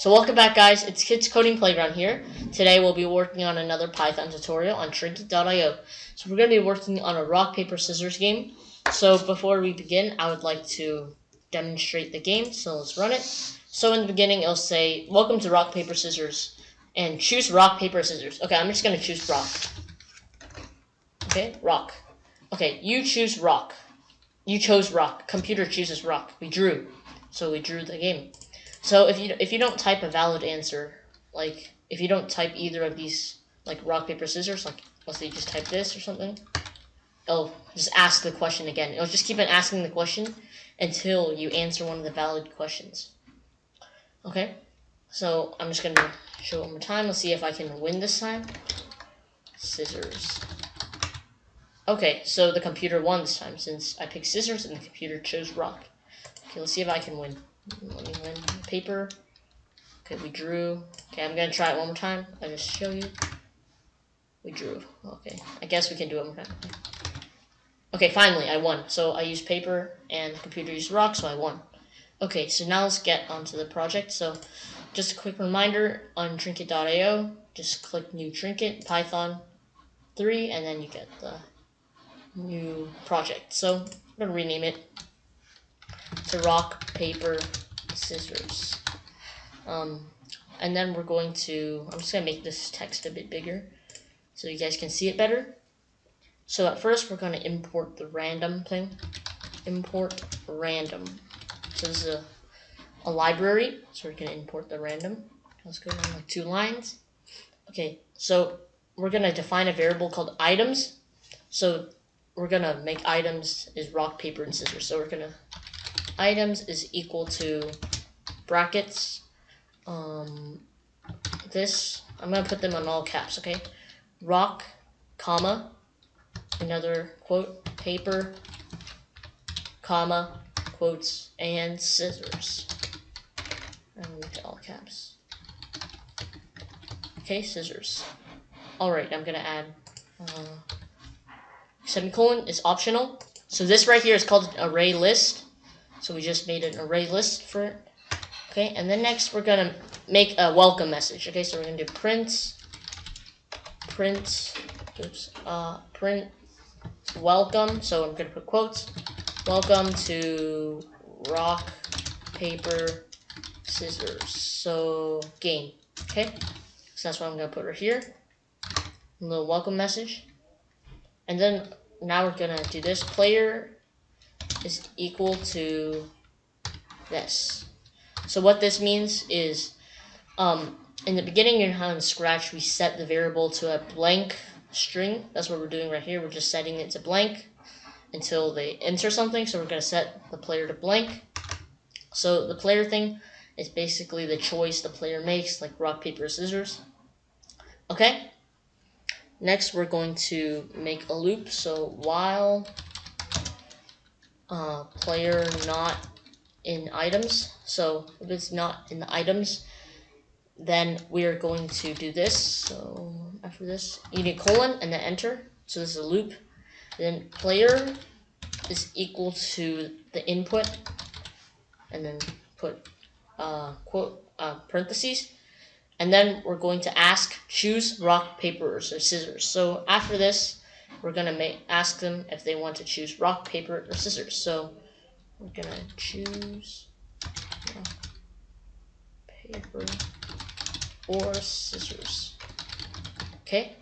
So welcome back, guys. It's Kids Coding Playground here. Today we'll be working on another Python tutorial on Trinket.io. So we're going to be working on a rock, paper, scissors game. So before we begin, I would like to demonstrate the game. So let's run it. So in the beginning, it'll say, welcome to rock, paper, scissors. And choose rock, paper, scissors. Okay, I'm just going to choose rock. Okay, rock. Okay, you choose rock. You chose rock. Computer chooses rock. We drew. So we drew the game. So if you don't type a valid answer, like if you don't type either of these, like rock, paper, scissors, like let's say you just type this or something, it'll just ask the question again. It'll just keep on asking the question until you answer one of the valid questions. Okay, so I'm just gonna show it one more time. Let's see if I can win this time. Scissors. Okay, so the computer won this time since I picked scissors and the computer chose rock. Okay, let's see if I can win. Let me win. Paper. Okay, we drew. Okay, I'm gonna try it one more time. I'll just show you. We drew. Okay, I guess we can do it one more time. Okay, finally, I won. So I used paper and the computer used rock, so I won. Okay, so now let's get onto the project. So just a quick reminder on Trinket.io, just click new Trinket, Python 3, and then you get the new project. So I'm gonna rename it to rock, paper, scissors. And then we're going to, I'm just going to make this text a bit bigger so you guys can see it better. So at first we're going to import the random thing. Import random. So this is a library, so we're going to import the random. Let's go down like 2 lines. Okay, so we're going to define a variable called items. So we're going to make items is rock, paper, and scissors. So we're going to items is equal to brackets. This, I'm going to put them on all caps, okay? Rock, comma, another quote, paper, comma, quotes, and scissors. And make it all caps. Okay, scissors. Alright, I'm going to add semicolon is optional. So this right here is called an array list. So we just made an array list for it. Okay, and then next we're gonna make a welcome message. Okay, so we're gonna do print welcome. So I'm gonna put quotes. Welcome to rock, paper, scissors. So game. Okay, so that's what I'm gonna put right here. A little welcome message. And then now we're gonna do this. Player is equal to this. So what this means is, in the beginning in Scratch, we set the variable to a blank string. That's what we're doing right here. We're just setting it to blank until they enter something. So we're going to set the player to blank. So the player thing is basically the choice the player makes, like rock, paper, scissors. Okay. Next, we're going to make a loop. So while player not in items, so if it's not in the items, then we are going to do this. So after this, you need a colon and then enter. So this is a loop. Then player is equal to the input, and then put quote parentheses, and then we're going to ask choose rock, paper, or scissors. So after this, we're gonna ask them if they want to choose rock, paper, or scissors. So we're gonna choose paper or scissors. Okay,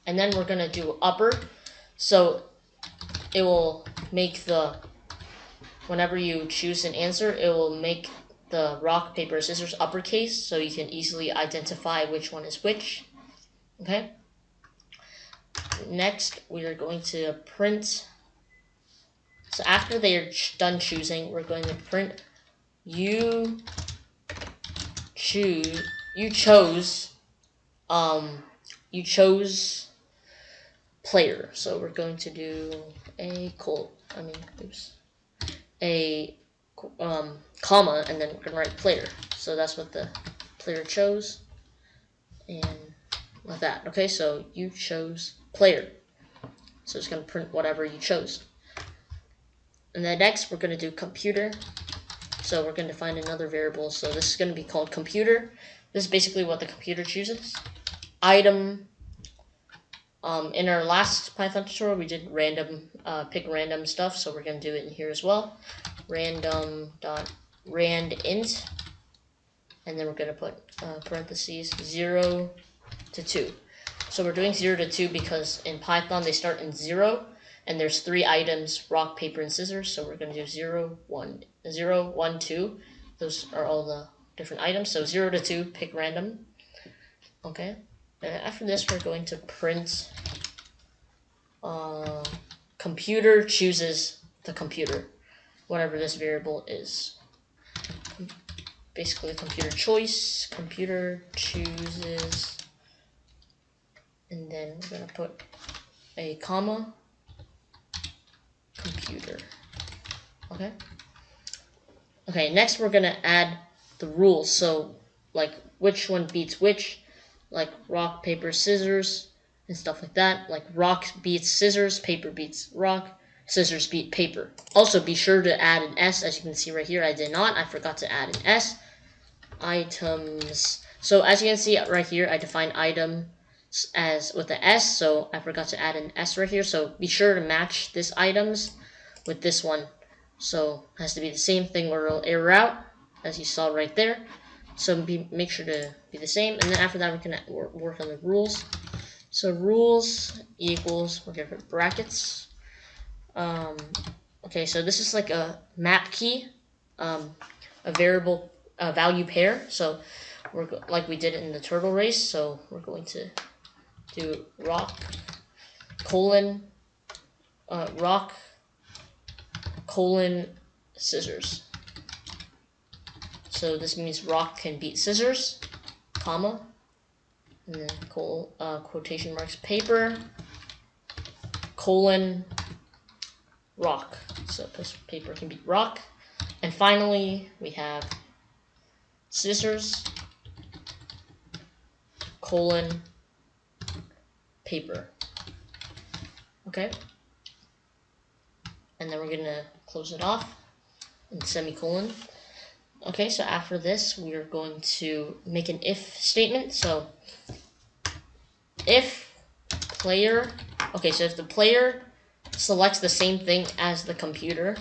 and then we're gonna do upper. So it will make the, whenever you choose an answer, it will make the rock, paper, scissors uppercase, so you can easily identify which one is which. Okay. Next, we are going to print. So after they are done choosing, we're going to print you chose player. So we're going to do a comma, and then we're gonna write player. So that's what the player chose, and like that. Okay, so you chose player. So it's gonna print whatever you chose. And then next we're gonna do computer So we're going to find another variable. So this is going to be called computer. This is basically what the computer chooses. Item. In our last Python tutorial, we did pick random stuff. So we're going to do it in here as well. Random.randint. And then we're going to put parentheses 0 to 2. So we're doing 0 to 2 because in Python they start in 0. And there's 3 items, rock, paper, and scissors. So we're going to do 0, 1, 2. Those are all the different items. So 0 to 2, pick random. Okay. And after this, we're going to print computer chooses the computer, whatever this variable is. Basically, computer choice, computer chooses, and then we're going to put a comma, computer. Okay. Okay, next we're going to add the rules. So, like, which one beats which, like rock, paper, scissors, and stuff like that. Like, rock beats scissors, paper beats rock, scissors beat paper. Also, be sure to add an S. As you can see right here, I did not. I forgot to add an S. Items. So, as you can see right here, I defined item as with the S, so I forgot to add an S right here. So be sure to match this items with this one. So it has to be the same thing or it'll error out, as you saw right there. So make sure to be the same. And then after that, we can work on the rules. So rules equals, we're going to put brackets. Okay, so this is like a map key, a variable value pair. So we're like we did in the turtle race. So we're going to do rock colon scissors. So this means rock can beat scissors, comma, and then quotation marks paper colon rock. So paper can beat rock. And finally we have scissors colon paper. Okay, and then we're gonna close it off in semicolon. Okay, so after this we are going to make an if statement. So if player, okay, so if the player selects the same thing as the computer,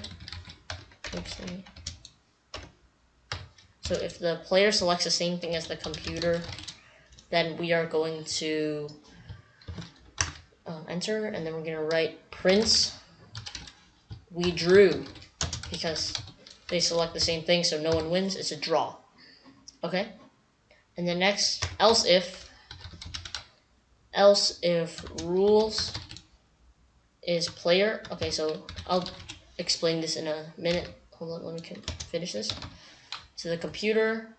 so if the player selects the same thing as the computer, then we are going to enter, and then we're going to write print we drew, because they select the same thing, so no one wins. It's a draw. Okay, and then next, else if rules is player. Okay, so I'll explain this in a minute. Hold on, let me finish this. To the computer,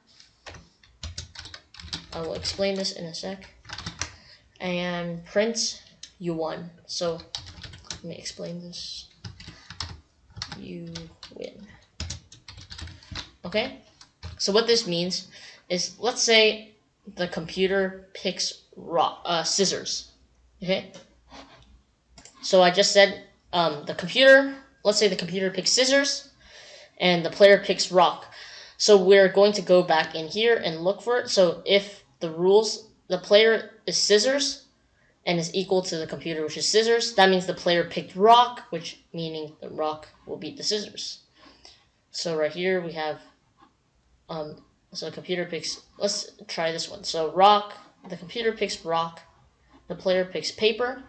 I will explain this in a sec. And print you won. So let me explain this. You win. Okay, so what this means is, let's say the computer picks scissors. Okay, so I just said the computer, let's say the computer picks scissors and the player picks rock. So we're going to go back in here and look for it. So if the player is scissors and is equal to the computer, which is scissors, that means the player picked rock, which meaning the rock will beat the scissors. So right here we have, so the computer picks, let's try this one. So rock, the computer picks rock, the player picks paper.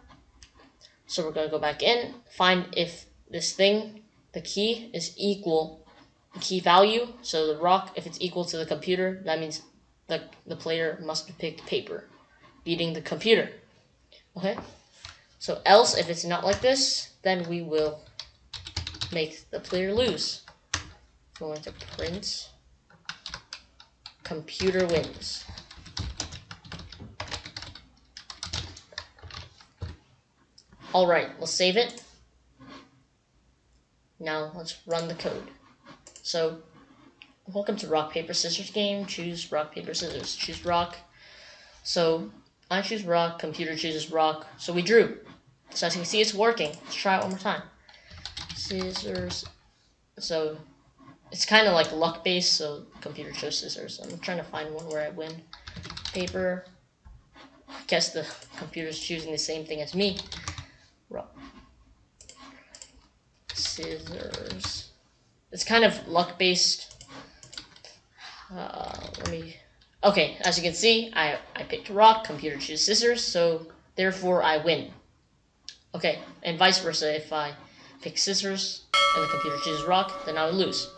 So we're going to go back in, find if this thing, the key, is equal, the key value. So the rock, if it's equal to the computer, that means the player must have picked paper, beating the computer. Okay, so else, if it's not like this, then we will make the player lose. We're going to print computer wins. Alright, let's save it. Now let's run the code. So, welcome to rock, paper, scissors game. Choose rock, paper, scissors. Choose rock. So, I choose rock, computer chooses rock. So we drew. So as you can see, it's working. Let's try it one more time. Scissors. So It's kind of like luck based, so computer chose scissors. I'm trying to find one where I win. Paper. I guess the computer's choosing the same thing as me. Rock. Scissors. It's kind of luck based. Okay, as you can see, I picked rock, computer chooses scissors, so therefore I win. Okay, and vice versa, if I pick scissors and the computer chooses rock, then I would lose.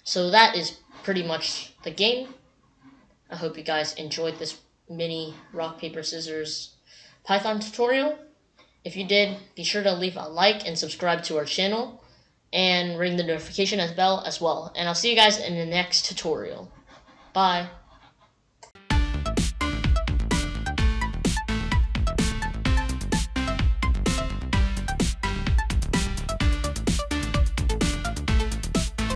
So that is pretty much the game. I hope you guys enjoyed this mini rock, paper, scissors Python tutorial. If you did, be sure to leave a like and subscribe to our channel and ring the notification bell as well. And I'll see you guys in the next tutorial. Bye.